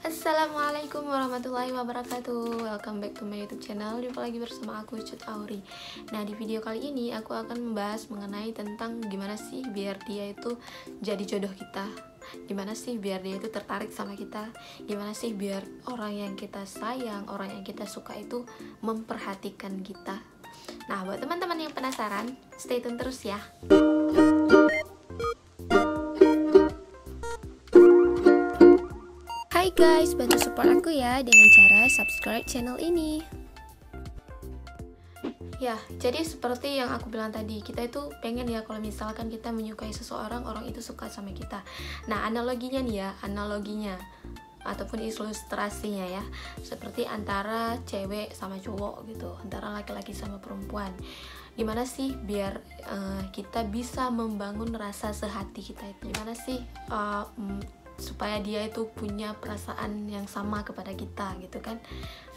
Assalamualaikum warahmatullahi wabarakatuh. Welcome back to my YouTube channel. Jumpa lagi bersama aku Cut Auri. Nah, di video kali ini aku akan membahas mengenai tentang gimana sih biar dia itu jadi jodoh kita. Gimana sih biar dia itu tertarik sama kita. Gimana sih biar orang yang kita sayang, orang yang kita suka itu memperhatikan kita. Nah, buat teman-teman yang penasaran, stay tune terus ya. Hai guys, bantu support aku ya dengan cara subscribe channel ini. Ya, jadi seperti yang aku bilang tadi, kita itu pengen ya kalau misalkan kita menyukai seseorang, orang itu suka sama kita. Nah, analoginya nih ya, ataupun ilustrasinya ya, seperti antara cewek sama cowok gitu, antara laki-laki sama perempuan. Gimana sih biar kita bisa membangun rasa sehati kita itu? Gimana sih supaya dia itu punya perasaan yang sama kepada kita gitu kan.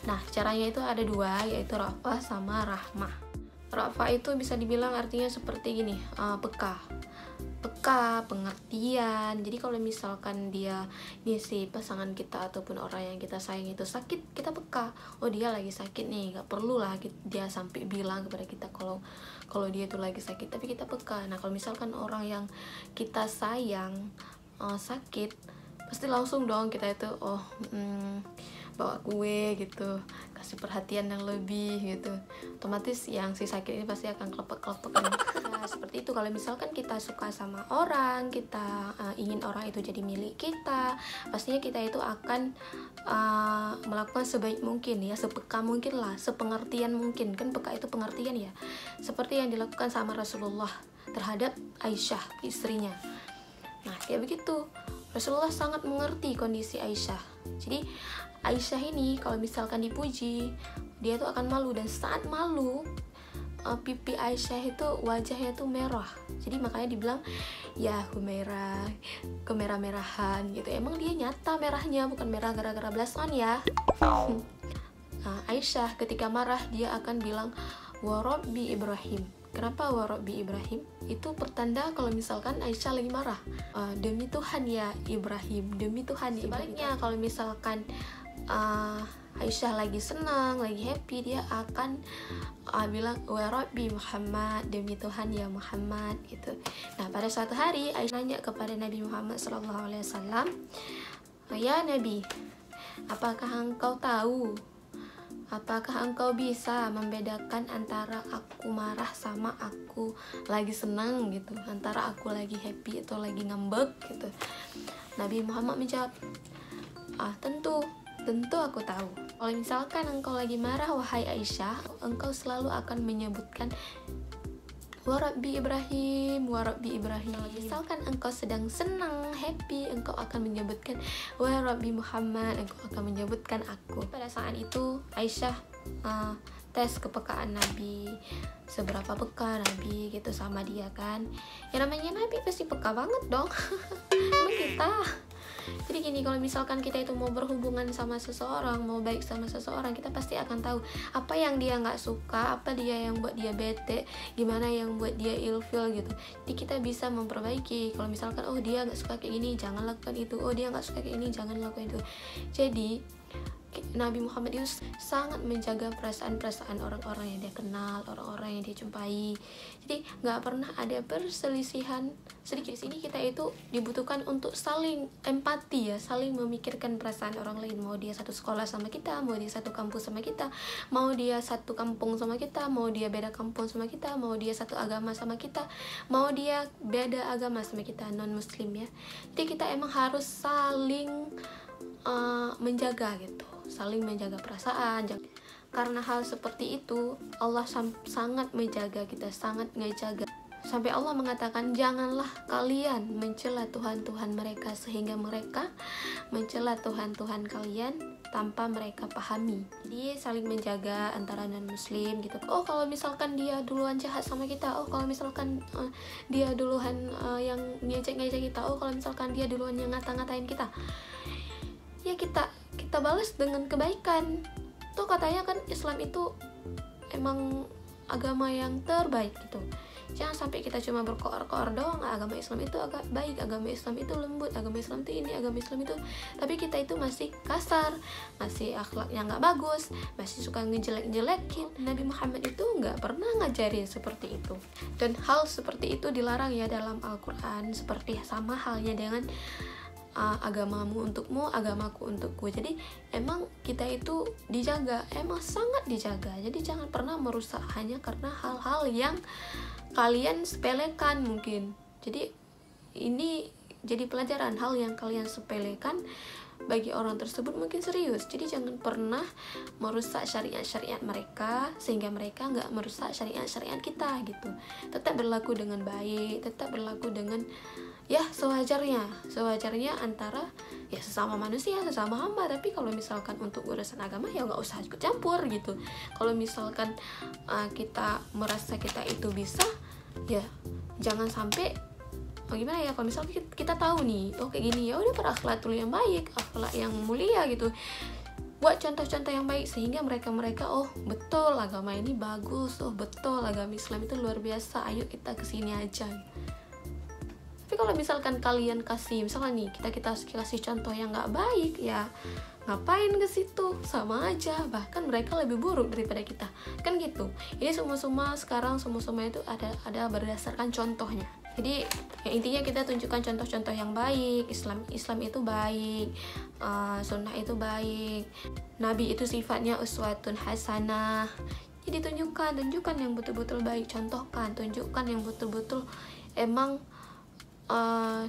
Nah, caranya itu ada dua, yaitu Rafah sama Rahmah. Rafah itu bisa dibilang artinya seperti gini, peka, pengertian. Jadi kalau misalkan dia si pasangan kita ataupun orang yang kita sayang itu sakit, kita peka. Oh, dia lagi sakit nih, gak perlu lah dia sampai bilang kepada kita kalau dia itu lagi sakit, tapi kita peka. Nah, kalau misalkan orang yang kita sayang sakit, pasti langsung dong kita itu bawa kue gitu, kasih perhatian yang lebih gitu. Otomatis yang si sakit ini pasti akan kelepek-kelepek. Nah, seperti itu kalau misalkan kita suka sama orang, kita ingin orang itu jadi milik kita, pastinya kita itu akan melakukan sebaik mungkin ya, sepeka mungkin lah, sepengertian mungkin. Kan peka itu pengertian ya, seperti yang dilakukan sama Rasulullah terhadap Aisyah, istrinya. Nah, kayak begitu. Rasulullah sangat mengerti kondisi Aisyah. Jadi Aisyah ini kalau misalkan dipuji, dia tuh akan malu, dan saat malu pipi Aisyah itu wajahnya tuh merah. Jadi makanya dibilang ya Humaira, kemerah-merahan gitu. Emang dia nyata merahnya, bukan merah gara-gara belasan ya. Nah, Aisyah ketika marah dia akan bilang wa Rabbi Ibrahim. Kenapa wa Rabbi Ibrahim? Itu pertanda kalau misalkan Aisyah lagi marah. Demi Tuhan ya Ibrahim, demi Tuhan ya. Sebaliknya kalau misalkan Aisyah lagi senang, lagi happy, dia akan bilang wa Rabbi Muhammad, demi Tuhan ya Muhammad gitu. Nah, pada suatu hari Aisyah nanya kepada Nabi Muhammad SAW, ya Nabi, apakah engkau tahu, apakah engkau bisa membedakan antara aku marah sama aku lagi senang gitu, antara aku lagi happy atau lagi ngambek gitu? Nabi Muhammad menjawab, tentu aku tahu. Kalau misalkan engkau lagi marah wahai Aisyah, engkau selalu akan menyebutkan wa Rabbi Ibrahim, wa Rabbi Ibrahim. Kalau misalkan engkau sedang senang, happy, engkau akan menyebutkan wa Rabbi Muhammad, engkau akan menyebutkan aku. Pada saat itu Aisyah tes kepekaan Nabi, seberapa peka Nabi gitu sama dia kan. Ya namanya Nabi pasti peka banget dong. Emang kita. Jadi gini, kalau misalkan kita itu mau berhubungan sama seseorang, mau baik sama seseorang, kita pasti akan tahu apa yang dia nggak suka, apa dia yang buat dia bete, gimana yang buat dia ilfil gitu. Jadi kita bisa memperbaiki. Kalau misalkan dia nggak suka kayak gini, jangan lakukan itu. Oh, dia nggak suka kayak ini, jangan lakukan itu. Jadi Nabi Muhammad itu sangat menjaga perasaan-perasaan orang-orang yang dia kenal, orang-orang yang dia jumpai. Jadi nggak pernah ada perselisihan sedikit. Di sini kita itu dibutuhkan untuk saling empati ya, saling memikirkan perasaan orang lain. Mau dia satu sekolah sama kita, mau dia satu kampus sama kita, mau dia satu kampung sama kita, mau dia beda kampung sama kita, mau dia satu agama sama kita, mau dia beda agama sama kita, non muslim ya. Jadi kita emang harus saling menjaga gitu, saling menjaga perasaan. Karena hal seperti itu Allah sangat menjaga kita, sangat ngejaga, sampai Allah mengatakan janganlah kalian mencela Tuhan-Tuhan mereka, sehingga mereka mencela Tuhan-Tuhan kalian tanpa mereka pahami. Jadi saling menjaga antara non muslim gitu. Oh, kalau misalkan dia duluan jahat sama kita, oh kalau misalkan dia duluan yang ngejek-ngejek kita, oh kalau misalkan dia duluan yang ngata-ngatain kita, ya kita balas dengan kebaikan. Tuh katanya kan Islam itu emang agama yang terbaik gitu. Jangan sampai kita cuma berkoar-koar doang, agama Islam itu agak baik, agama Islam itu lembut, agama Islam itu ini, agama Islam itu, tapi kita itu masih kasar, masih akhlaknya nggak bagus, masih suka ngejelek-jelekin. Nabi Muhammad itu nggak pernah ngajarin seperti itu, dan hal seperti itu dilarang ya dalam Al-Quran. Seperti sama halnya dengan agamamu untukmu, agamaku untukku. Jadi emang kita itu dijaga, emang sangat dijaga. Jadi jangan pernah merusak hanya karena hal-hal yang kalian sepelekan mungkin. Jadi ini jadi pelajaran, hal yang kalian sepelekan bagi orang tersebut mungkin serius. Jadi jangan pernah merusak syariat-syariat mereka sehingga mereka nggak merusak syariat-syariat kita gitu. Tetap berlaku dengan baik, tetap berlaku dengan ya sewajarnya antara ya sesama manusia, sesama hamba. Tapi kalau misalkan untuk urusan agama ya nggak usah ikut campur gitu. Kalau misalkan kita merasa kita itu bisa, ya jangan sampai gimana ya, kalau misalkan kita tahu nih oh kayak gini, ya udah berakhlakul yang baik, akhlak yang mulia gitu, buat contoh-contoh yang baik sehingga mereka oh betul agama ini bagus, oh betul agama Islam itu luar biasa, ayo kita kesini aja. Tapi kalau misalkan kalian kasih, misalnya nih kita kasih contoh yang nggak baik, ya ngapain ke situ, sama aja, bahkan mereka lebih buruk daripada kita, kan gitu. Ini semua sekarang itu ada berdasarkan contohnya. Jadi ya intinya kita tunjukkan contoh-contoh yang baik. Islam itu baik, sunnah itu baik, Nabi itu sifatnya uswatun hasanah. Jadi tunjukkan yang betul-betul baik, tunjukkan yang betul-betul emang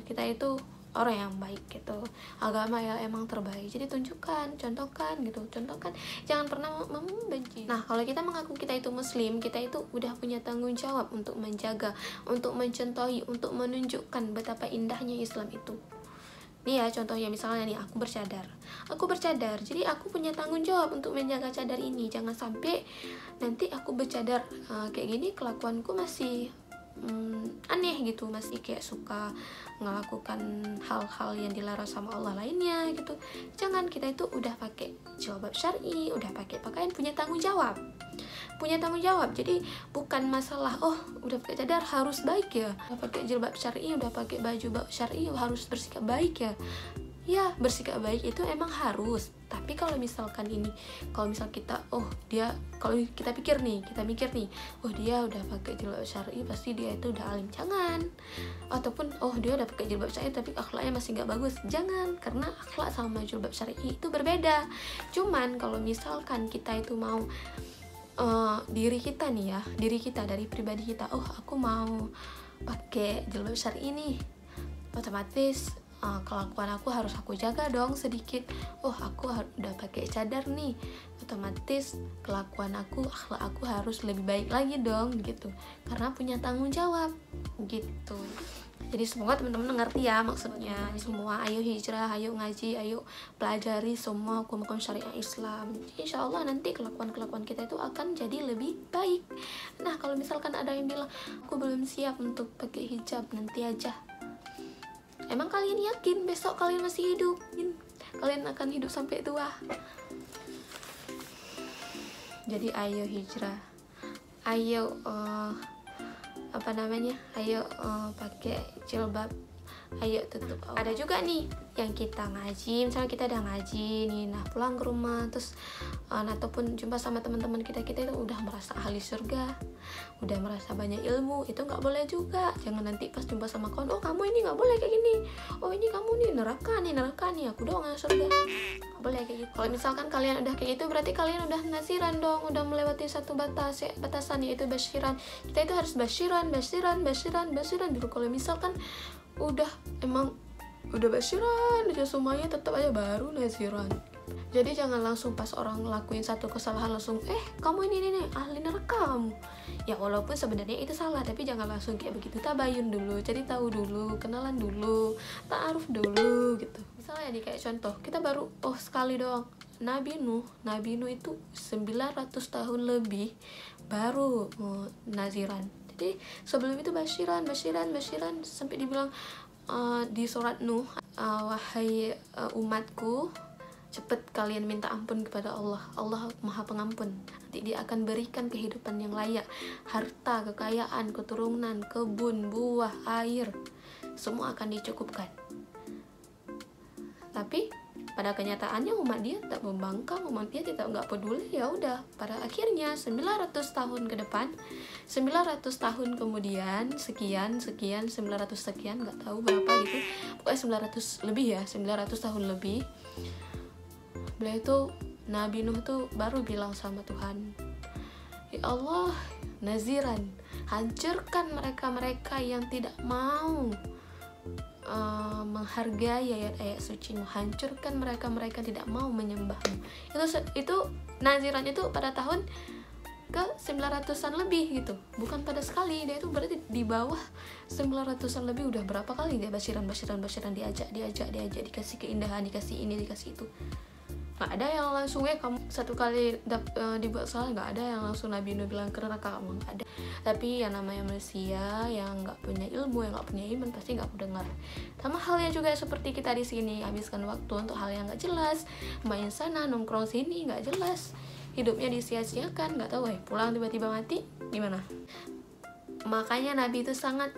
kita itu orang yang baik gitu, agama ya emang terbaik. Jadi contohkan, jangan pernah membenci. Nah, kalau kita mengaku kita itu muslim, kita itu udah punya tanggung jawab untuk menjaga, untuk mencontohi, untuk menunjukkan betapa indahnya Islam itu. Nih ya contohnya, misalnya nih aku bercadar, jadi aku punya tanggung jawab untuk menjaga cadar ini. Jangan sampai nanti aku bercadar kayak gini, kelakuanku masih aneh gitu, masih kayak suka melakukan hal-hal yang dilarang sama Allah lainnya gitu. Jangan, kita itu udah pakai jilbab syar'i, udah pakai pakaian, punya tanggung jawab. Jadi bukan masalah oh udah pakai cadar harus baik ya, udah pakai jilbab syar'i, udah pakai baju syar'i harus bersikap baik ya. Ya, bersikap baik itu emang harus. Tapi kalau misalkan kita kalau kita mikir nih, oh dia udah pakai jilbab syar'i pasti dia itu udah alim. Jangan. Ataupun oh dia udah pakai jilbab syar'i tapi akhlaknya masih nggak bagus. Jangan, karena akhlak sama jilbab syar'i itu berbeda. Cuman kalau misalkan kita itu mau diri kita dari pribadi kita, oh aku mau pakai jilbab syar'i nih, otomatis kelakuan aku harus aku jaga dong sedikit. Oh aku udah pakai cadar nih, otomatis kelakuan aku, akhlak aku harus lebih baik lagi dong gitu, karena punya tanggung jawab gitu. Jadi semoga teman-teman ngerti ya maksudnya. Semua ayo hijrah, ayo ngaji, ayo pelajari semua hukum-hukum syariah Islam. Insya Allah nanti kelakuan kita itu akan jadi lebih baik. Nah kalau misalkan ada yang bilang aku belum siap untuk pakai hijab, nanti aja. Emang kalian yakin besok kalian masih hidup? Kalian akan hidup sampai tua? Jadi ayo hijrah, ayo ayo pakai jilbab, ayo tutup aurat. Ada juga nih yang kita ngaji, misalnya kita udah ngaji nih, nah pulang ke rumah terus ataupun jumpa sama teman-teman kita itu udah merasa ahli surga, udah merasa banyak ilmu, itu nggak boleh juga. Jangan nanti pas jumpa sama kawan, oh kamu ini nggak boleh kayak gini, oh ini kamu nih neraka nih, aku doang yang surga, nggak boleh kayak gitu. Kalau misalkan kalian udah kayak gitu, berarti kalian udah nasiran dong, udah melewati satu batasan yaitu basyiran. Kita itu harus basyiran dulu. Kalau misalkan udah basyiran aja semuanya, tetap aja baru nasiran. Jadi jangan langsung pas orang ngelakuin satu kesalahan langsung kamu ini ahli neraka kamu. Ya walaupun sebenarnya itu salah, tapi jangan langsung kayak begitu. Tabayun dulu, cari tahu dulu, kenalan dulu, ta'aruf dulu gitu. Misalnya nih kayak contoh, kita baru sekali doang Nabi Nuh itu 900 tahun lebih baru naziran. Jadi sebelum itu basyiran sampai dibilang di surat Nuh, wahai umatku, cepet kalian minta ampun kepada Allah. Allah Maha Pengampun. Nanti Dia akan berikan kehidupan yang layak, harta, kekayaan, keturunan, kebun, buah, air, semua akan dicukupkan. Tapi pada kenyataannya umat Dia tak membangkang, umat Dia nggak peduli. Ya udah, pada akhirnya 900 tahun ke depan, 900 tahun kemudian, sekian 900 sekian, nggak tahu berapa gitu, pokoknya 900 lebih ya, 900 tahun lebih, beliau itu, Nabi Nuh tuh baru bilang sama Tuhan, ya Allah, naziran, hancurkan mereka-mereka yang tidak mau menghargai ayat-ayat suci-Mu, hancurkan mereka-mereka tidak mau menyembah-Mu. Itu naziran itu pada tahun ke 900-an lebih gitu, bukan pada sekali. Dia itu berarti di bawah 900-an lebih. Udah berapa kali dia basiran diajak, dikasih keindahan, dikasih ini, dikasih itu. Nggak ada yang langsung kamu satu kali dibuat salah, nggak ada yang langsung Nabi Nuh bilang ke neraka kamu, nggak ada. Tapi yang namanya manusia yang nggak punya ilmu, yang nggak punya iman, pasti nggak mau dengar. Sama halnya juga seperti kita di sini, habiskan waktu untuk hal yang nggak jelas, main sana nongkrong sini nggak jelas, hidupnya disia-siakan, nggak tahu pulang tiba-tiba mati, gimana? Makanya Nabi itu sangat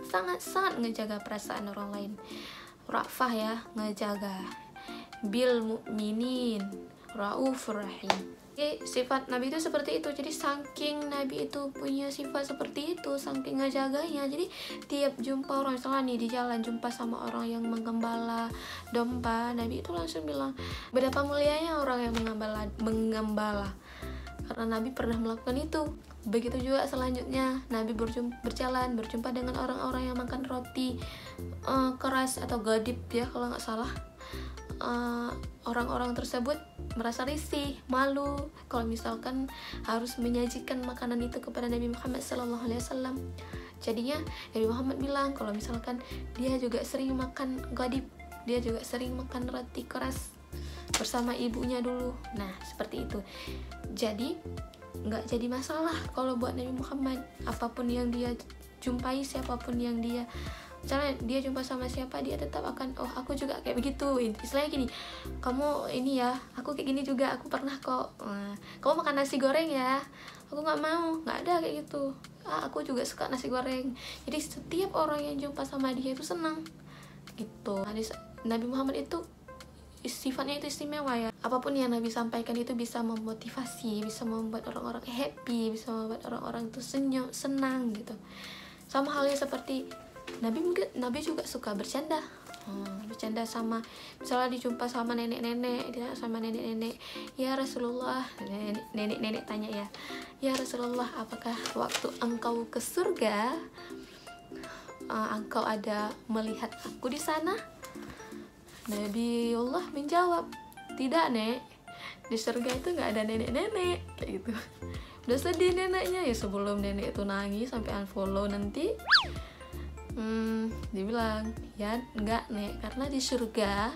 ngejaga perasaan orang lain. Ra'fah ya, ngejaga. Bil mu'minin Raufur Rahim. Jadi sifat Nabi itu seperti itu. Jadi saking Nabi itu punya sifat seperti itu, saking ngejaganya, jadi tiap jumpa orang, misalnya nih di jalan jumpa sama orang yang menggembala domba, Nabi itu langsung bilang, betapa mulianya orang yang menggembala, karena Nabi pernah melakukan itu. Begitu juga selanjutnya, Nabi berjumpa dengan orang-orang yang makan roti keras atau gadib ya kalau nggak salah. Orang-orang tersebut merasa risih, malu kalau misalkan harus menyajikan makanan itu kepada Nabi Muhammad SAW. Jadinya Nabi Muhammad bilang kalau misalkan dia juga sering makan gadib, dia juga sering makan roti keras bersama ibunya dulu. Nah seperti itu. Jadi nggak jadi masalah kalau buat Nabi Muhammad, apapun yang dia jumpai, siapapun yang dia, misalnya dia jumpa sama siapa, dia tetap akan, oh aku juga kayak begitu. Istilahnya gini, kamu ini ya, aku kayak gini juga, aku pernah kok. Kamu makan nasi goreng ya, aku nggak mau, nggak ada kayak gitu. Aku juga suka nasi goreng. Jadi setiap orang yang jumpa sama dia itu senang gitu. Nabi Muhammad itu sifatnya itu istimewa ya. Apapun yang Nabi sampaikan itu bisa memotivasi, bisa membuat orang-orang happy, bisa membuat orang-orang itu senyum, senang gitu. Sama halnya seperti Nabi juga suka bercanda. Bercanda sama, misalnya dijumpa sama nenek-nenek, ya Rasulullah, nenek-nenek tanya ya Rasulullah, apakah waktu engkau ke surga engkau ada melihat aku di sana? Nabi Allah menjawab, tidak nek, di surga itu nggak ada nenek-nenek kayak gitu. Udah sedih neneknya ya, sebelum nenek itu nangis sampai unfollow nanti. Dia bilang, ya enggak nek, karena di surga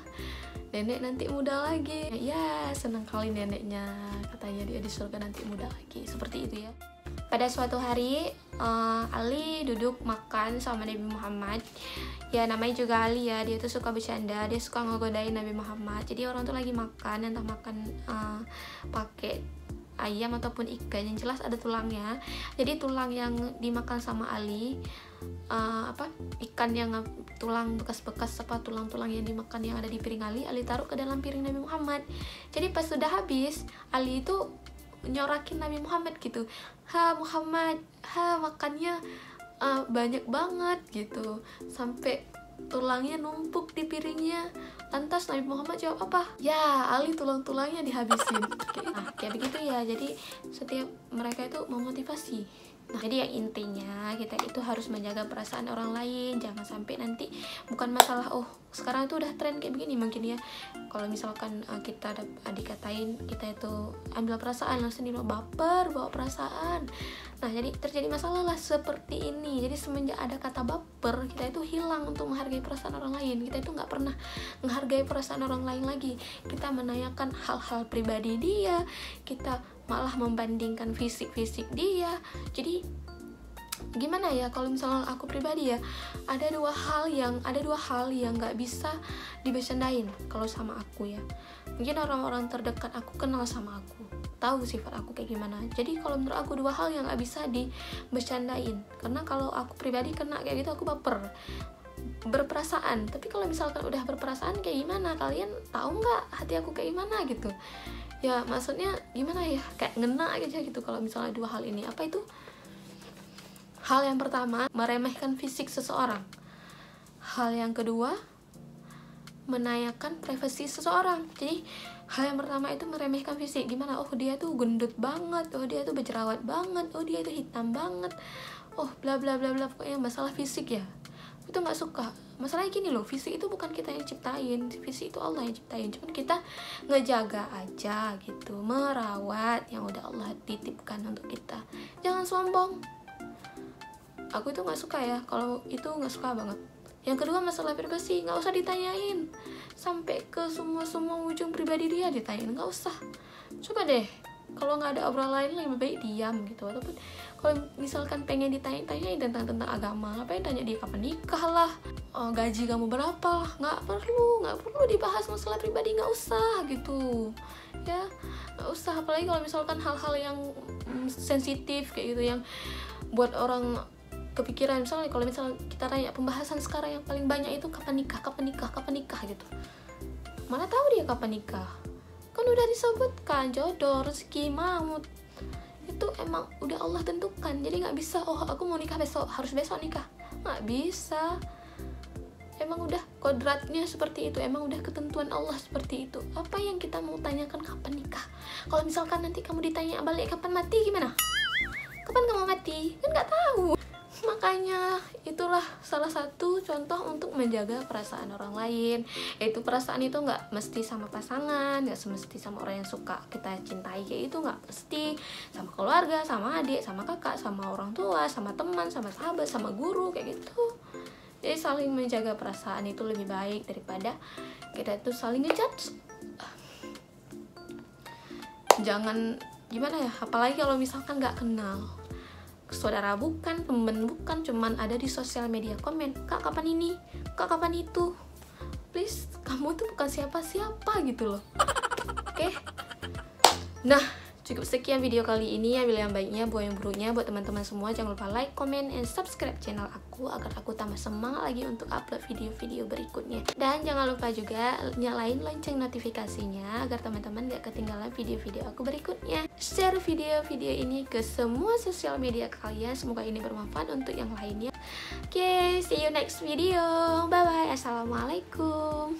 nenek nanti muda lagi. Ya senang kali neneknya, katanya dia di surga nanti muda lagi. Seperti itu ya. Pada suatu hari Ali duduk makan sama Nabi Muhammad. Ya namanya juga Ali ya, dia tuh suka bercanda, dia suka ngegodain Nabi Muhammad. Jadi orang tuh lagi makan, entah makan pakai ayam ataupun ikan, yang jelas ada tulangnya. Jadi tulang yang dimakan sama Ali, ikan yang tulang bekas-bekas, tulang-tulang yang dimakan yang ada di piring Ali taruh ke dalam piring Nabi Muhammad. Jadi pas sudah habis, Ali itu nyorakin Nabi Muhammad gitu, Muhammad, makannya banyak banget gitu, sampai tulangnya numpuk di piringnya. Lantas Nabi Muhammad jawab apa? Ya Ali, tulang-tulangnya dihabisin. Kayak begitu ya. Jadi setiap mereka itu memotivasi. Nah, jadi yang intinya kita itu harus menjaga perasaan orang lain. Jangan sampai nanti bukan masalah, oh sekarang itu udah tren kayak begini mungkin ya. Kalau misalkan kita dikatain, kita itu ambil perasaan, langsung baper, bawa perasaan. Nah jadi terjadi masalah lah seperti ini. Jadi semenjak ada kata baper, kita itu hilang untuk menghargai perasaan orang lain. Kita itu nggak pernah menghargai perasaan orang lain lagi. Kita menanyakan hal-hal pribadi dia, kita malah membandingkan fisik dia. Jadi gimana ya, kalau misalnya aku pribadi ya, ada dua hal yang nggak bisa dibercandain kalau sama aku ya. Mungkin orang-orang terdekat aku kenal sama aku, tahu sifat aku kayak gimana. Jadi kalau menurut aku dua hal yang gak bisa dibercandain, karena kalau aku pribadi kena kayak gitu aku baper, berperasaan. Tapi kalau misalkan udah berperasaan kayak gimana, kalian tahu nggak hati aku kayak gimana gitu ya, maksudnya gimana ya, kayak ngena aja gitu kalau misalnya dua hal ini. Apa itu? Hal yang pertama, meremehkan fisik seseorang. Hal yang kedua, menanyakan privasi seseorang. Jadi hal yang pertama itu meremehkan fisik. Gimana? Oh dia tuh gendut banget, oh dia tuh berjerawat banget, oh dia tuh hitam banget, oh bla bla bla bla, pokoknya masalah fisik ya, itu nggak suka. Masalahnya gini loh, fisik itu bukan kita yang ciptain, fisik itu Allah yang ciptain, cuman kita ngejaga aja gitu, merawat yang udah Allah titipkan untuk kita. Jangan sombong. Aku itu nggak suka ya, kalau itu nggak suka banget. Yang kedua, masalah privasi, nggak usah ditanyain sampai ke semua ujung pribadi dia ditanyain, nggak usah. Coba deh, kalau nggak ada obrolan lain lebih baik diam gitu. Ataupun kalau misalkan pengen ditanyain tentang agama, apa yang tanya dia kapan nikah lah, gaji kamu berapa lah, nggak perlu dibahas masalah pribadi, nggak usah gitu ya, nggak usah. Apalagi kalau misalkan hal-hal yang sensitif kayak gitu, yang buat orang kepikiran. Misalnya kalau misalnya kita tanya pembahasan sekarang yang paling banyak itu kapan nikah gitu, mana tahu dia kapan nikah, kan udah disebutkan jodoh, rezeki, maut, itu emang udah Allah tentukan. Jadi nggak bisa, oh aku mau nikah besok, harus besok nikah, nggak bisa. Emang udah kodratnya seperti itu, emang udah ketentuan Allah seperti itu. Apa yang kita mau tanyakan kapan nikah? Kalau misalkan nanti kamu ditanya balik kapan mati, gimana? Kapan kamu mati? Kan nggak tahu. Makanya itulah salah satu contoh untuk menjaga perasaan orang lain. Itu perasaan itu nggak mesti sama pasangan, nggak semesti sama orang yang suka kita cintai, kayak itu nggak mesti. Sama keluarga, sama adik, sama kakak, sama orang tua, sama teman, sama sahabat, sama guru, kayak gitu. Jadi saling menjaga perasaan itu lebih baik daripada kita itu saling ngejudge. Jangan gimana ya, apalagi kalau misalkan nggak kenal, saudara bukan, temen bukan, cuman ada di sosial media komen, kak kapan ini, kak kapan itu. Please, kamu tuh bukan siapa-siapa gitu loh. Oke? Nah, cukup sekian video kali ini. Ambil yang baiknya, buang yang buruknya. Buat teman-teman semua, jangan lupa like, comment, and subscribe channel aku agar aku tambah semangat lagi untuk upload video-video berikutnya. Dan jangan lupa juga nyalain lonceng notifikasinya agar teman-teman gak ketinggalan video-video aku berikutnya. Share video-video ini ke semua sosial media kalian. Semoga ini bermanfaat untuk yang lainnya. Oke, see you next video. Bye-bye. Assalamualaikum.